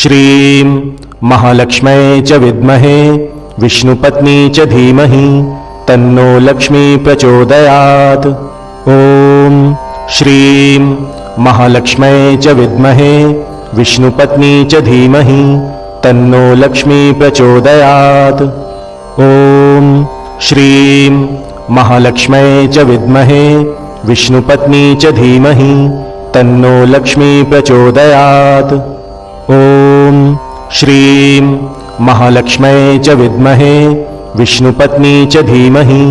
श्रीं महालक्ष्म्यै च विद्महे विष्णुपत्नी च धीमहि तन्नो लक्ष्मी प्रचोदयात्। ॐ श्रीं महालक्ष्म्यै च विद्महे विष्णुपत्नी च धीमहि तन्नो लक्ष्मी प्रचोदयात्। ॐ श्रीं महालक्ष्म्यै च विद्महे विष्णुपत्नी च धीमहि तन्नो लक्ष्मी प्रचोदयात्। ॐ श्रीं महालक्ष्म्यै च विद्महे विष्णुपत्नी च धीमहि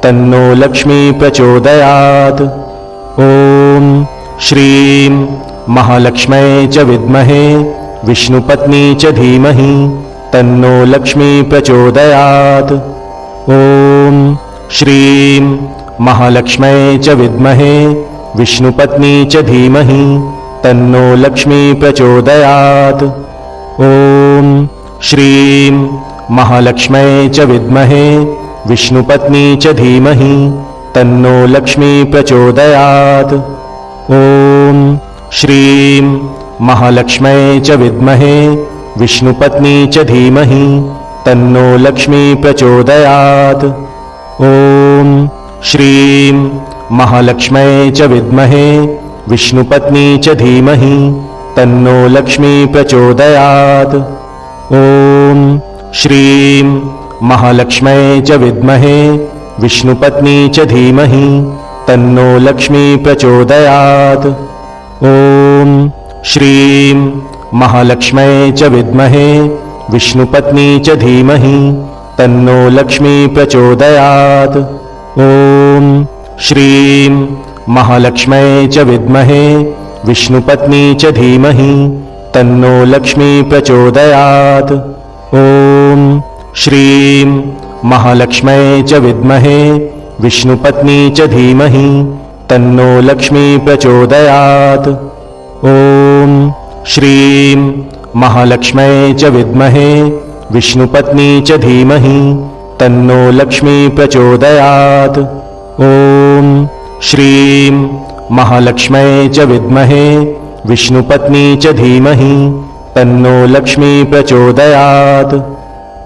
तन्नो लक्ष्मी प्रचोदयात्। ॐ श्रीं महालक्ष्म्यै च विद्महे विष्णुपत्नी च धीमहि तन्नो लक्ष्मी प्रचोदयात्। ॐ श्रीं महालक्ष्म्यै च विद्महे विष्णुपत्नी च धीमहि तन्नो लक्ष्मी प्रचोदयात्। ॐ श्रीं महालक्ष्म्यै च विद्महे विष्णुपत्नी च धीमहि तन्नो लक्ष्मी प्रचोदयात्। ॐ श्रीं महालक्ष्म्यै च विद्महे विष्णुपत्नी च धीमहि तन्नो लक्ष्मी प्रचोदयात्। ॐ श्रीं महालक्ष्म्यै च विद्महे विष्णुपत्नी च धीमहि तन्नो लक्ष्मी प्रचोदयात्। ॐ श्रीं महालक्ष्म्यै च विद्महे विष्णुपत्नी च धीमहि तन्नो लक्ष्मी प्रचोदयात्। ॐ श्रीं महालक्ष्म्यै च विद्महे विष्णुपत्नी च धीमहि तन्नो लक्ष्मी प्रचोदयात्। ॐ श्रीं महालक्ष्म्यै च विद्महे विष्णुपत्नी च धीमहि तन्नो लक्ष्मी प्रचोदयात्। ॐ श्रीं महालक्ष्म्यै च विद्महे विष्णुपत्नी च धीमहि तन्नो लक्ष्मी प्रचोदयात्। ॐ श्रीं महालक्ष्म्यै च विद्महे विष्णुपत्नी च धीमहि तन्नो लक्ष्मी प्रचोदयात्। ॐ श्रीं महालक्ष्म्यै च विद्महे विष्णुपत्नी च धीमहि तन्नो लक्ष्मी प्रचोदयात्।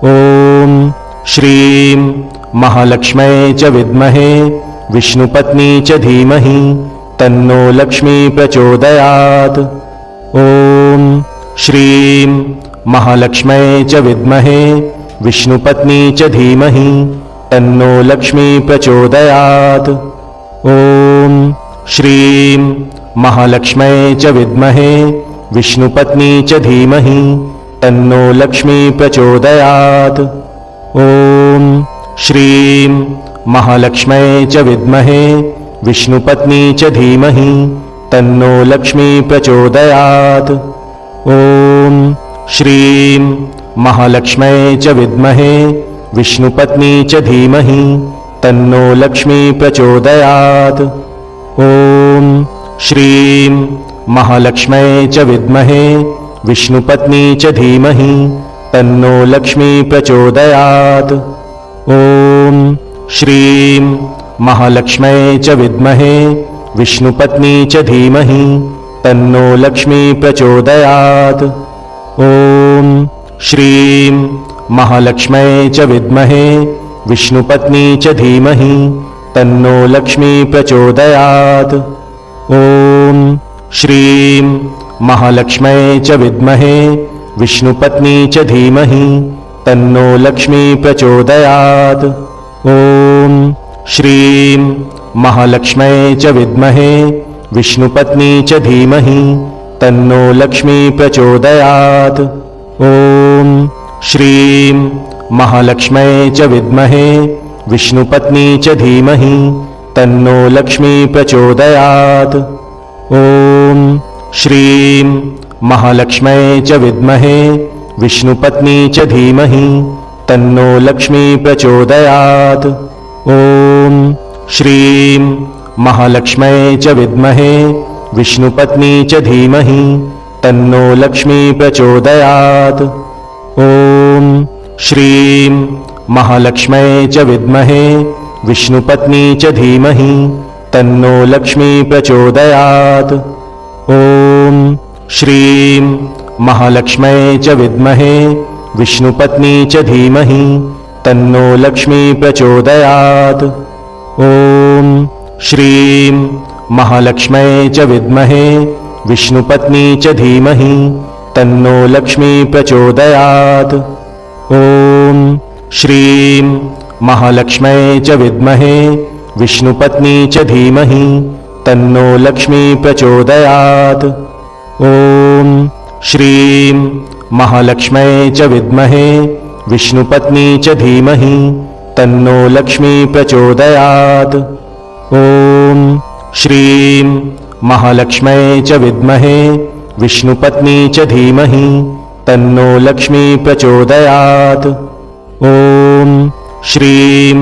ॐ श्रीं महालक्ष्म्यै च विद्महे विष्णुपत्नी च धीमहि तन्नो लक्ष्मी प्रचोदयात्। ॐ श्रीं महालक्ष्म्यै च विद्महे विष्णुपत्नी च धीमहि तन्नो लक्ष्मी प्रचोदयात्। ॐ श्रीं महालक्ष्म्यै च विद्महे विष्णुपत्नी च धीमहि तन्नो लक्ष्मी प्रचोदयात्। ॐ श्रीं महालक्ष्म्यै च विद्महे विष्णुपत्नी च धीमहि तन्नो लक्ष्मी प्रचोदयात्। ॐ श्रीं महालक्ष्म्यै च विद्महे विष्णुपत्नी च धीमहि तन्नो लक्ष्मी प्रचोदयात्। ॐ श्रीं महालक्ष्म्यै च विद्महे विष्णुपत्नी च धीमहि तन्नो लक्ष्मी प्रचोदयात्। ॐ श्रीं महालक्ष्म्यै च विद्महे विष्णुपत्नी च धीमहि तन्नो लक्ष्मी प्रचोदयात्। ॐ श्रीं महालक्ष्म्यै च विद्महे विष्णुपत्नी च धीमहि तन्नो लक्ष्मी प्रचोदयात्। ॐ श्रीं महालक्ष्म्यै च विद्महे विष्णुपत्नी च धीमहि तन्नो लक्ष्मी प्रचोदयात्। ॐ श्रीं महालक्ष्म्यै च विद्महे विष्णुपत्नी च धीमहि तन्नो लक्ष्मी प्रचोदयात्। ॐ श्रीं महालक्ष्म्यै च विद्महे विष्णुपत्नी च धीमहि तन्नो लक्ष्मी प्रचोदयात्। ॐ श्रीं महालक्ष्म्यै च विद्महे विष्णुपत्नी च धीमहि तन्नो लक्ष्मी प्रचोदयात्। ॐ श्रीं महालक्ष्म्यै च विद्महे विष्णुपत्नी च धीमहि तन्नो लक्ष्मी प्रचोदयात्। ॐ श्रीं महालक्ष्म्यै च विद्महे विष्णुपत्नी च धीमहि तन्नो लक्ष्मी प्रचोदयात्। ॐ श्रीं महालक्ष्मै च विद्महे विष्णुपत्नी च धीमहि तन्नो लक्ष्मी प्रचोदयात्। ॐ श्रीं महालक्ष्मै च विद्महे विष्णुपत्नी च धीमहि तन्नो लक्ष्मी प्रचोदयात्। ॐ श्रीं महालक्ष्मै च विद्महे विष्णुपत्नी च धीमहि तन्नो लक्ष्मी प्रचोदयात्। ॐ श्रीं महालक्ष्मै च विद्महे विष्णुपत्नी च धीमहि तन्नो लक्ष्मी प्रचोदयात्। ॐ श्रीं महालक्ष्मै च विद्महे विष्णुपत्नी च धीमहि तन्नो लक्ष्मी प्रचोदयात्। ॐ श्रीं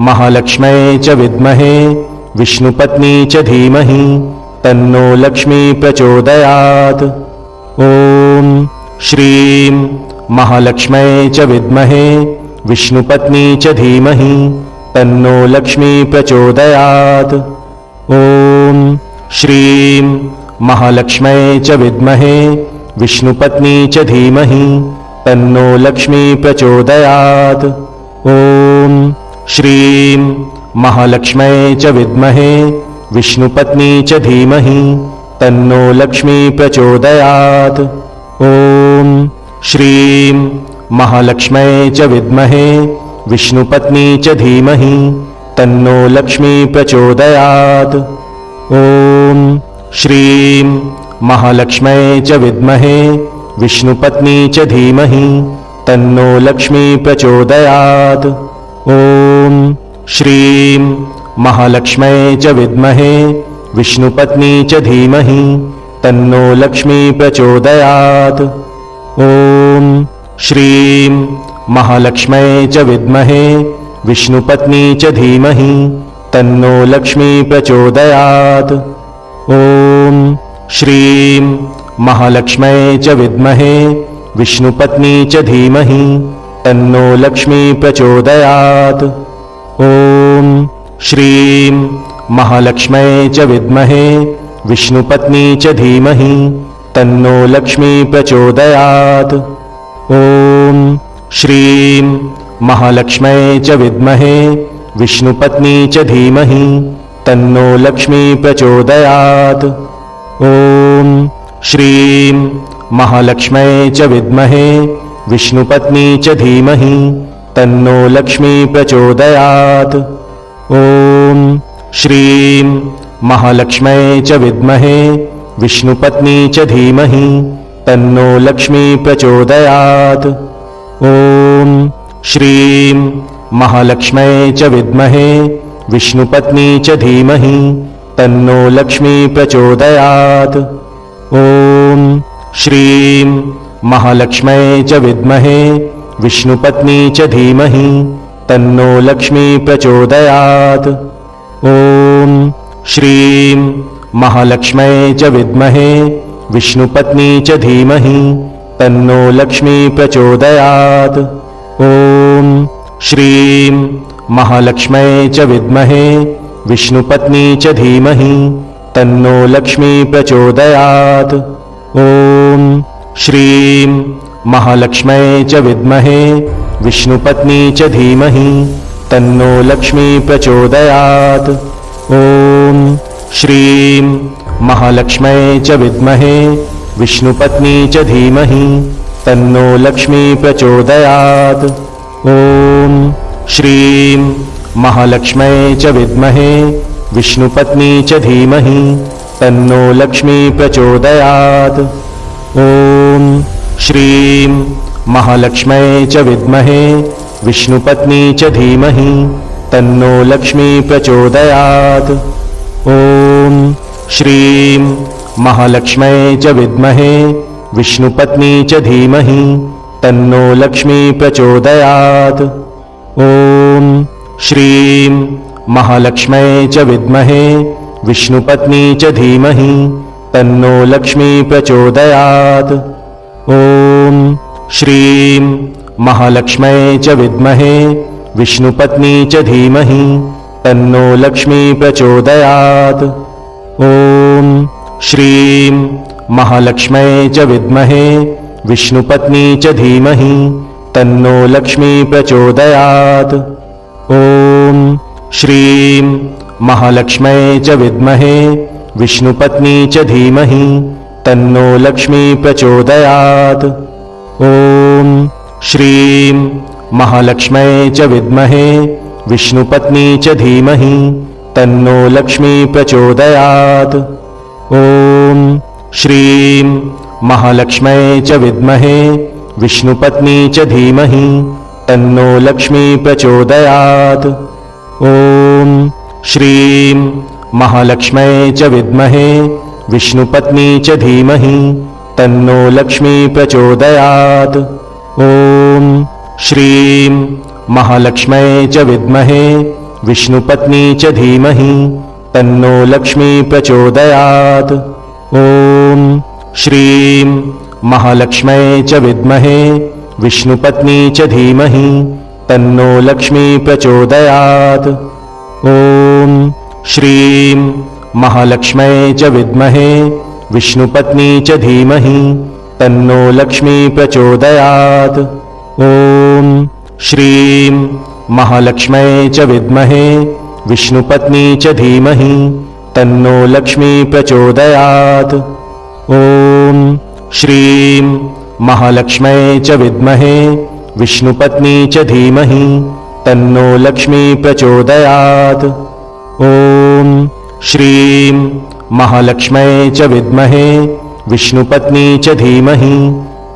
महालक्ष्मै च विद्महे विष्णुपत्नी च धीमहि तन्नो लक्ष्मी प्रचोदयात्। ॐ श्रीं महालक्ष्मै च विद्महे विष्णुपत्नी च धीमहि तन्नो लक्ष्मी प्रचोदयात्। ॐ श्रीं महालक्ष्मै च विद्महे विष्णुपत्नी च धीमहि तन्नो लक्ष्मी प्रचोदयात्। ॐ श्रीं महालक्ष्मै च विद्महे विष्णुपत्नी च धीमहि तन्नो लक्ष्मी प्रचोदयात्। ॐ श्रीं महालक्ष्मै च विद्महे विष्णुपत्नी च धीमहि तन्नो लक्ष्मी प्रचोदयात्। ॐ श्रीं महालक्ष्मै च विद्महे विष्णुपत्नी च धीमहि तन्नो लक्ष्मी प्रचोदयात्। ॐ श्रीं महालक्ष्मै च विद्महे विष्णुपत्नी च धीमहि तन्नो लक्ष्मी प्रचोदयात्। ॐ श्रीं महालक्ष्मै च विद्महे विष्णुपत्नी च धीमहि तन्नो लक्ष्मी प्रचोदयात्। ॐ श्रीं महालक्ष्मै च विद्महे विष्णुपत्नी च धीमहि तन्नो लक्ष्मी प्रचोदयात्। ॐ श्रीं महालक्ष्मै च विद्महे विष्णुपत्नी च धीमहि तन्नो लक्ष्मी प्रचोदयात्। ॐ श्रीं महालक्ष्मै च विद्महे विष्णुपत्नी च धीमहि तन्नो लक्ष्मी प्रचोदयात्। ॐ श्रीं महालक्ष्मै च विद्महे विष्णुपत्नी च धीमहि तन्नो लक्ष्मी प्रचोदयात्। ॐ श्रीं महालक्ष्मै च विद्महे विष्णुपत्नी च धीमहि तन्नो लक्ष्मी प्रचोदयात्। ॐ श्रीं महालक्ष्मै च विद्महे विष्णुपत्नी च धीमहि तन्नो लक्ष्मी प्रचोदयात्। ॐ श्रीं महालक्ष्मै च विद्महे विष्णुपत्नी च धीमहि तन्नो लक्ष्मी प्रचोदयात्। ॐ श्रीं महालक्ष्मै च विद्महे विष्णुपत्नी च धीमहि तन्नो लक्ष्मी प्रचोदयात्। ॐ श्रीं महालक्ष्मै च विद्महे विष्णुपत्नी च धीमहि तन्नो लक्ष्मी प्रचोदयात्। ॐ श्रीं महालक्ष्मै च विद्महे विष्णुपत्नी च धीमहि तन्नो लक्ष्मी प्रचोदयात्। ॐ श्रीं महालक्ष्मै च विद्महे विष्णुपत्नी च धीमहि तन्नो लक्ष्मी प्रचोदयात्। ॐ श्रीं महालक्ष्मै च विद्महे विष्णुपत्नी च धीमहि तन्नो लक्ष्मी प्रचोदयात्। ॐ श्रीं महालक्ष्मै च विद्महे विष्णुपत्नी च धीमहि तन्नो लक्ष्मी प्रचोदयात्। ॐ श्रीं महालक्ष्मै च विद्महे विष्णुपत्नी च धीमहि तन्नो लक्ष्मी प्रचोदयात्। ॐ श्रीं महालक्ष्मै च विद्महे विष्णुपत्नी च धीमहि तन्नो लक्ष्मी प्रचोदयात्। ॐ श्रीं महालक्ष्मै च विद्महे विष्णुपत्नी च धीमहि तन्नो लक्ष्मी प्रचोदयात्। ॐ श्रीं महालक्ष्म्यै च विद्महे विष्णुपत्नी च धीमहि तन्नो लक्ष्मी प्रचोदयात्। ॐ श्रीं महालक्ष्म्यै च विद्महे विष्णुपत्नी च धीमहि तन्नो लक्ष्मी प्रचोदयात्। ॐ श्रीं महालक्ष्म्यै च विद्महे विष्णुपत्नी च धीमहि तन्नो लक्ष्मी प्रचोदयात्। ॐ श्रीं महालक्ष्म्यै च विद्महे विष्णुपत्नी च धीमहि तन्नो लक्ष्मी प्रचोदयात्। ॐ श्रीं महालक्ष्म्यै च विद्महे विष्णुपत्नी च धीमहि तन्नो लक्ष्मी प्रचोदयात्। ॐ श्रीं महालक्ष्म्यै च विद्महे विष्णुपत्नी च धीमहि तन्नो लक्ष्मी प्रचोदयात्। ॐ श्रीं महालक्ष्म्यै च विद्महे विष्णुपत्नी च धीमहि तन्नो लक्ष्मी प्रचोदयात्। ॐ श्रीं महालक्ष्म्यै च विद्महे विष्णुपत्नी च धीमहि तन्नो लक्ष्मी प्रचोदयात्। ॐ श्रीं महालक्ष्म्यै च विद्महे विष्णुपत्नी च धीमहि तन्नो लक्ष्मी प्रचोदयात्। ॐ श्रीं महालक्ष्म्यै च विद्महे विष्णुपत्नी च धीमहि तन्नो लक्ष्मी प्रचोदयात्। ॐ श्रीं महालक्ष्म्यै च विद्महे विष्णुपत्नी च धीमहि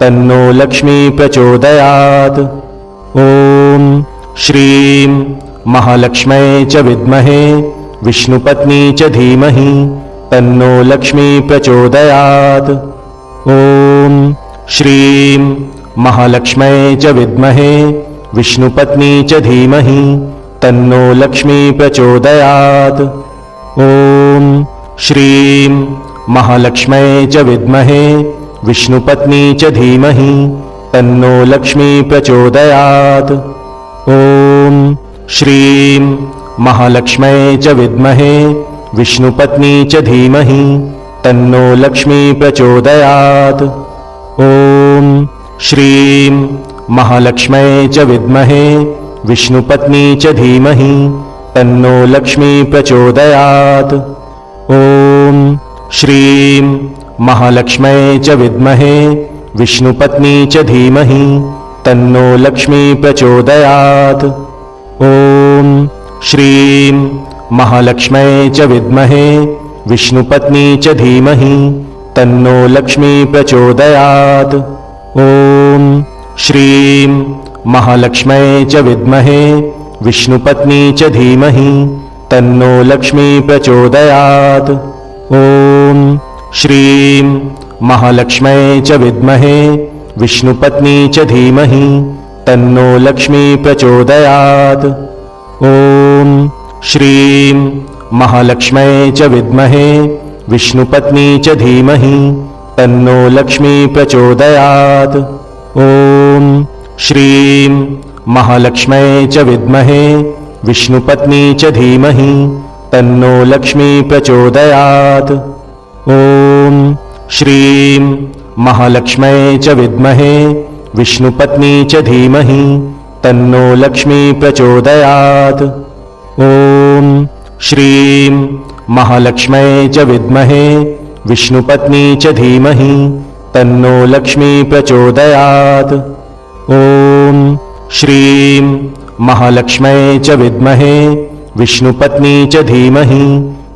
तन्नो लक्ष्मी प्रचोदयात्। ॐ श्रीं महालक्ष्म्यै च विद्महे विष्णुपत्नी च धीमहि तन्नो लक्ष्मी प्रचोदयात्। ॐ श्रीं महालक्ष्म्यै च विद्महे विष्णुपत्नी च धीमहि तन्नो लक्ष्मी प्रचोदयात्। ॐ श्रीं महालक्ष्म्यै च विद्महे विष्णुपत्नी च धीमहि तन्नो लक्ष्मी प्रचोदयात्। ॐ श्रीं महालक्ष्म्यै च विद्महे विष्णुपत्नी च धीमहि तन्नो लक्ष्मी प्रचोदयात्। ॐ श्रीं महालक्ष्म्यै च विद्महे विष्णुपत्नी च धीमहि तन्नो लक्ष्मी प्रचोदयात्। ॐ श्रीं महालक्ष्म्यै च विद्महे विष्णुपत्नी च धीमहि तन्नो लक्ष्मी प्रचोदयात्। ॐ श्रीं महालक्ष्म्यै च विद्महे विष्णुपत्नी च धीमहि तन्नो लक्ष्मी प्रचोदयात्। ॐ श्रीं महालक्ष्म्यै च विद्महे विष्णुपत्नी च धीमहि तन्नो लक्ष्मी प्रचोदयात्। ॐ श्रीं महालक्ष्म्यै च विद्महे विष्णुपत्नी च धीमहि तन्नो लक्ष्मी प्रचोदयात्। ॐ श्रीं महालक्ष्म्यै च विद्महे विष्णुपत्नी च धीमहि तन्नो लक्ष्मी प्रचोदयात्। ॐ श्रीं महालक्ष्म्यै च विद्महे विष्णुपत्नी च धीमहि तन्नो लक्ष्मी प्रचोदयात्। ॐ श्रीं महालक्ष्म्यै च विद्महे विष्णुपत्नी च धीमहि तन्नो लक्ष्मी प्रचोदयात्। ॐ श्रीं महालक्ष्म्यै च विद्महे विष्णुपत्नी च धीमहि तन्नो लक्ष्मी प्रचोदयात्। ॐ श्रीं महालक्ष्म्यै च विद्महे विष्णुपत्नी च धीमहि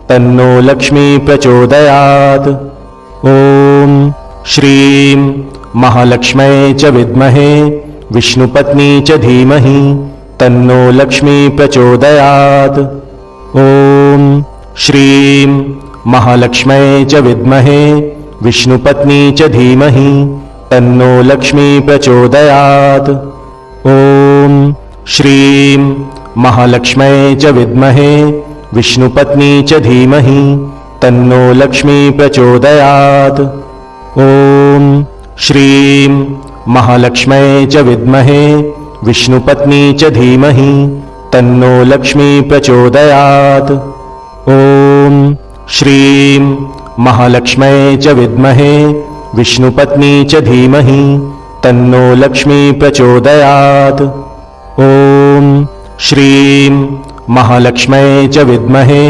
तन्नो लक्ष्मी प्रचोदयात्। ॐ श्रीं महालक्ष्म्यै च विद्महे विष्णुपत्नी च धीमहि तन्नो लक्ष्मी प्रचोदयात्। ॐ श्रीं महालक्ष्म्यै च विद्महे विष्णुपत्नी च धीमहि तन्नो लक्ष्मी प्रचोदयात्। ॐ श्रीं महालक्ष्म्यै च विद्महे विष्णुपत्नी च धीमहि तन्नो लक्ष्मी प्रचोदयात्। ॐ श्रीं महालक्ष्म्यै च विद्महे विष्णुपत्नी च धीमहि तन्नो लक्ष्मी प्रचोदयात्। ॐ श्रीं महालक्ष्म्यै च विद्महे विष्णुपत्नी च धीमहि तन्नो लक्ष्मी प्रचोदयात्। ॐ श्रीं महालक्ष्म्यै च विद्महे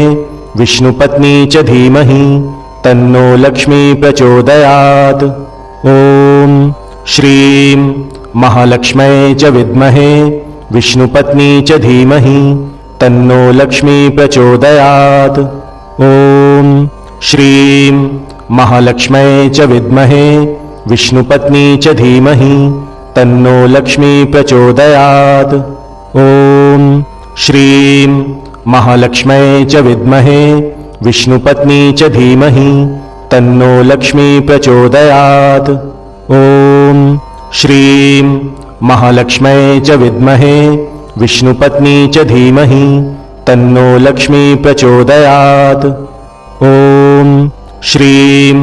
विष्णुपत्नी च धीमहि तन्नो लक्ष्मी प्रचोदयात्। ॐ श्रीं महालक्ष्म्यै च विद्महे विष्णुपत्नी च धीमहि तन्नो लक्ष्मी प्रचोदयात्। ॐ श्रीं महालक्ष्म्यै च विद्महे विष्णुपत्नी च धीमहि तन्नो लक्ष्मी प्रचोदयात्। ॐ श्रीं महालक्ष्म्यै च विद्महे विष्णुपत्नी च धीमहि तन्नो लक्ष्मी प्रचोदयात्। ॐ श्रीं महालक्ष्म्यै च विद्महे विष्णुपत्नी च धीमहि तन्नो लक्ष्मी प्रचोदयात्। ॐ श्रीं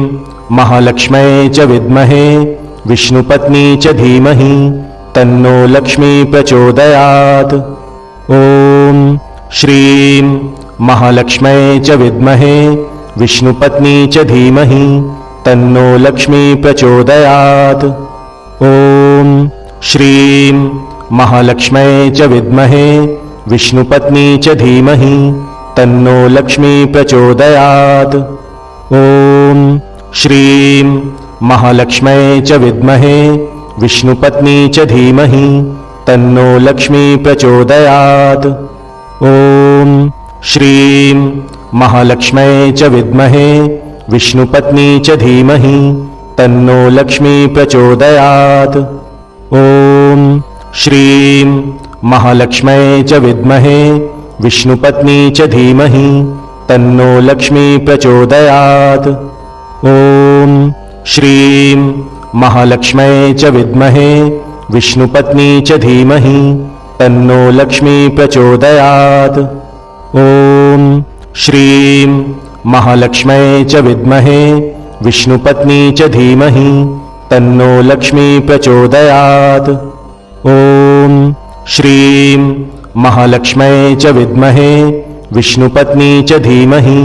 महालक्ष्म्यै च विद्महे विष्णुपत्नी च धीमहि तन्नो लक्ष्मी प्रचोदयात्। ॐ श्रीं महालक्ष्म्यै च विद्महे विष्णुपत्नी च धीमहि तन्नो लक्ष्मी प्रचोदयात्। ॐ श्रीं महालक्ष्म्यै च विद्महे विष्णुपत्नी च धीमहि तन्नो लक्ष्मी प्रचोदयात्। ॐ श्रीं महालक्ष्म्यै च विद्महे विष्णुपत्नी च धीमहि तन्नो लक्ष्मी प्रचोदयात्। ॐ श्रीं महालक्ष्म्यै च विद्महे विष्णुपत्नी च धीमहि तन्नो लक्ष्मी प्रचोदयात्। ॐ श्रीं महालक्ष्म्यै च विद्महे विष्णुपत्नी च धीमहि तन्नो लक्ष्मी प्रचोदयात्। ॐ श्रीं महालक्ष्म्यै च विद्महे विष्णुपत्नी च धीमहि तन्नो लक्ष्मी प्रचोदयात्। ॐ श्रीं महालक्ष्म्यै च विद्महे विष्णुपत्नी च धीमहि तन्नो लक्ष्मी प्रचोदयात्। ॐ श्रीं महालक्ष्म्यै च विद्महे विष्णुपत्नी च धीमहि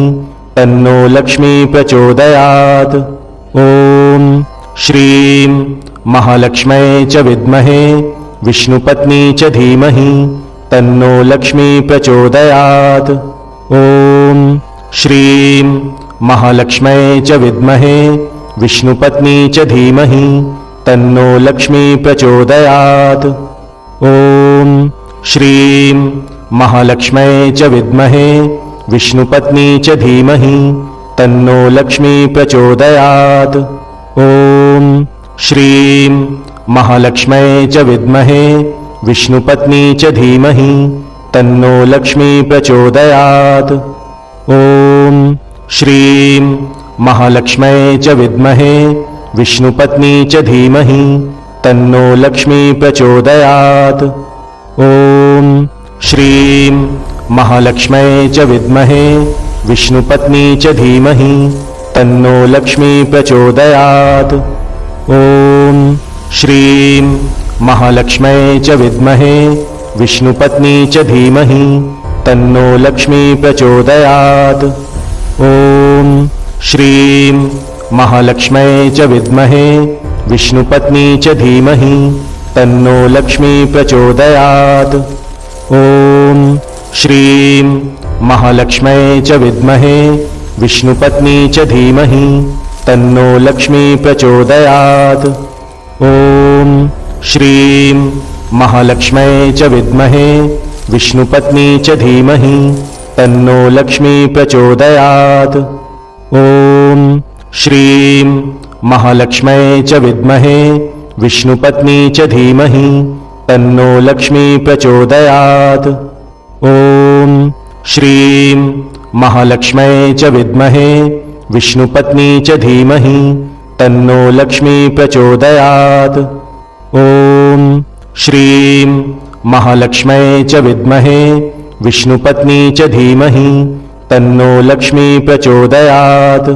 तन्नो लक्ष्मी प्रचोदयात्। ॐ श्रीं महालक्ष्म्यै च विद्महे विष्णुपत्नी च धीमहि तन्नो लक्ष्मी प्रचोदयात्। ॐ श्रीं महालक्ष्म्यै च विद्महे विष्णुपत्नी च धीमहि तन्नो लक्ष्मी प्रचोदयात्। ॐ श्रीं महालक्ष्म्यै च विद्महे विष्णुपत्नी च धीमहि तन्नो लक्ष्मी प्रचोदयात्। ॐ श्रीं महालक्ष्म्यै च विद्महे विष्णुपत्नी च धीमहि तन्नो लक्ष्मी प्रचोदयात्। ॐ श्रीं महालक्ष्म्यै च विद्महे विष्णुपत्नी च धीमहि तन्नो लक्ष्मी प्रचोदयात्। ॐ श्रीं महालक्ष्म्यै च विद्महे विष्णुपत्नी च धीमहि तन्नो लक्ष्मी प्रचोदयात्। ॐ श्रीं महालक्ष्म्यै च विद्महे विष्णुपत्नी च धीमहि तन्नो लक्ष्मी प्रचोदयात्। ॐ श्रीं महालक्ष्म्यै च विद्महे विष्णुपत्नी च धीमहि तन्नो लक्ष्मी प्रचोदयात्। ॐ श्रीं महालक्ष्म्यै च विद्महे विष्णुपत्नी च धीमहि तन्नो लक्ष्मी प्रचोदयात्। ॐ श्रीं महालक्ष्म्यै च विद्महे विष्णुपत्नी च धीमहि तन्नो लक्ष्मी प्रचोदयात्। ॐ श्रीं महालक्ष्म्यै च विद्महे विष्णुपत्नी च धीमहि तन्नो लक्ष्मी प्रचोदयात्। ॐ श्रीं महालक्ष्म्यै च विद्महे विष्णुपत्नी च धीमहि तन्नो लक्ष्मी प्रचोदयात्। ॐ श्रीं महालक्ष्म्यै च विद्महे विष्णुपत्नी च धीमहि तन्नो लक्ष्मी प्रचोदयात्।